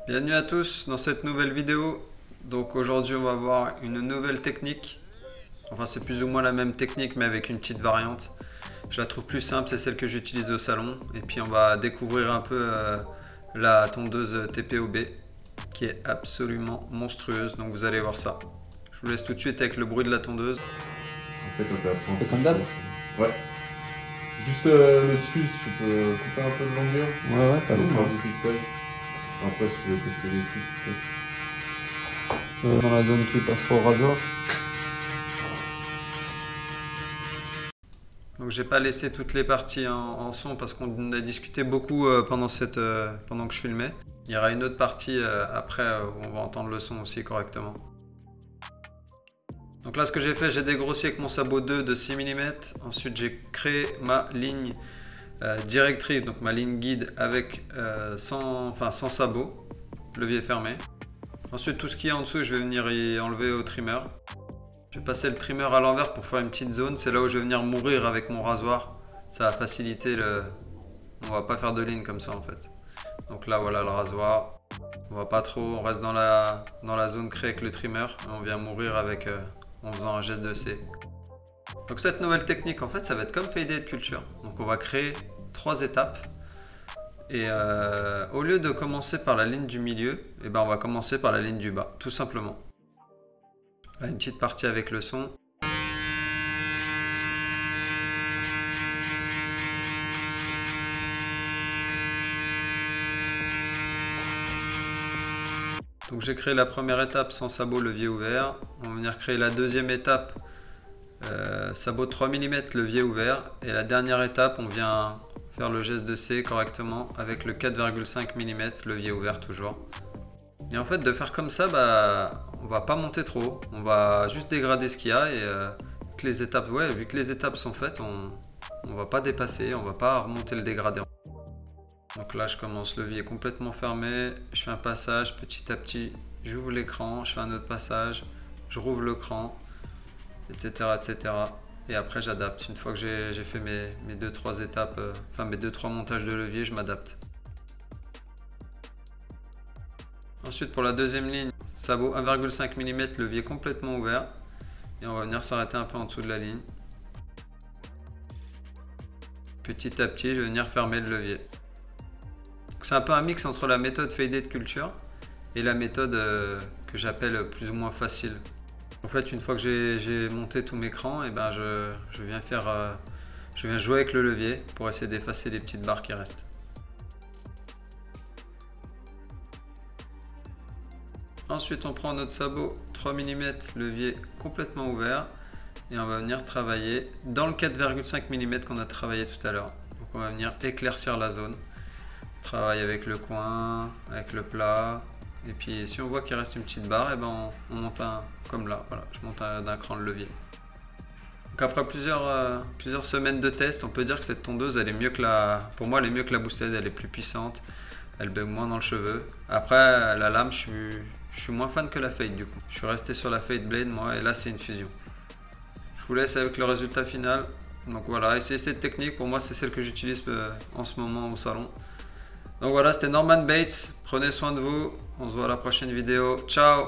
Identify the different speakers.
Speaker 1: Bienvenue à tous dans cette nouvelle vidéo. Donc aujourd'hui on va voir une nouvelle technique. Enfin c'est plus ou moins la même technique mais avec une petite variante. Je la trouve plus simple, c'est celle que j'utilise au salon. Et puis on va découvrir un peu la tondeuse TPOB qui est absolument monstrueuse. Donc vous allez voir ça. Je vous laisse tout de suite avec le bruit de la tondeuse.
Speaker 2: En fait, quand t'es absent,
Speaker 3: C'est comme d'hab.
Speaker 2: Ouais. Juste le dessus, si tu peux couper un peu de longueur.
Speaker 3: Ouais,
Speaker 2: Ça
Speaker 3: t'as
Speaker 2: va
Speaker 3: vu.
Speaker 2: faire du pictoil. Après, si tu veux tester les trucs, tu testes.
Speaker 3: Dans la zone qui passe au rasoir.
Speaker 1: Donc j'ai pas laissé toutes les parties en son parce qu'on a discuté beaucoup pendant que je filmais. Il y aura une autre partie après où on va entendre le son aussi correctement. Donc là ce que j'ai fait, j'ai dégrossi avec mon sabot 2 de 6 mm. Ensuite j'ai créé ma ligne directrice, donc ma ligne guide avec sans sabot, levier fermé. Ensuite tout ce qui est en dessous, je vais venir y enlever au trimmer. Je vais passer le trimmer à l'envers pour faire une petite zone. C'est là où je vais venir mourir avec mon rasoir. Ça va faciliter le... On va pas faire de ligne comme ça en fait. Donc là voilà le rasoir. On va pas trop, on reste dans la zone créée avec le trimmer. Et on vient mourir avec, en faisant un geste de C. Donc cette nouvelle technique en fait ça va être comme Faded Culture. Donc on va créer 3 étapes. Et au lieu de commencer par la ligne du milieu, eh ben, on va commencer par la ligne du bas, tout simplement. Là, une petite partie avec le son. Donc j'ai créé la première étape sans sabot, levier ouvert. On va venir créer la deuxième étape, sabot 3 mm, levier ouvert. Et la dernière étape, on vient faire le geste de C correctement avec le 4,5 mm, levier ouvert toujours. Et en fait de faire comme ça, bah, on va pas monter trop haut, on va juste dégrader ce qu'il y a et que les étapes, vu que les étapes sont faites, on va pas dépasser, on va pas remonter le dégradé. Donc là je commence levier complètement fermé, je fais un passage petit à petit, j'ouvre l'écran, je fais un autre passage, je rouvre l'écran, etc., etc. Et après j'adapte. Une fois que j'ai fait mes 2-3 étapes, mes 2-3 montages de levier, je m'adapte. Ensuite pour la deuxième ligne, sabot 1,5 mm, levier complètement ouvert. Et on va venir s'arrêter un peu en dessous de la ligne. Petit à petit, je vais venir fermer le levier. C'est un peu un mix entre la méthode Faded Culture et la méthode que j'appelle plus ou moins facile. En fait, une fois que j'ai monté tout mes crans, et ben je viens jouer avec le levier pour essayer d'effacer les petites barres qui restent. Ensuite, on prend notre sabot 3 mm, levier complètement ouvert et on va venir travailler dans le 4,5 mm qu'on a travaillé tout à l'heure. Donc, on va venir éclaircir la zone. On travaille avec le coin, avec le plat. Et puis, si on voit qu'il reste une petite barre, et ben on monte comme là. Voilà, je monte d'un cran le levier. Donc, après plusieurs semaines de test, on peut dire que cette tondeuse, elle est mieux que pour moi, elle est mieux que la Boosted. Elle est plus puissante. Elle bug moins dans le cheveu. Après, la lame, je suis moins fan que la Fade du coup. Je suis resté sur la Fade Blade moi et là c'est une fusion. Je vous laisse avec le résultat final. Donc voilà, essayez cette technique. Pour moi c'est celle que j'utilise en ce moment au salon. Donc voilà, c'était Norman Bates. Prenez soin de vous. On se voit à la prochaine vidéo. Ciao!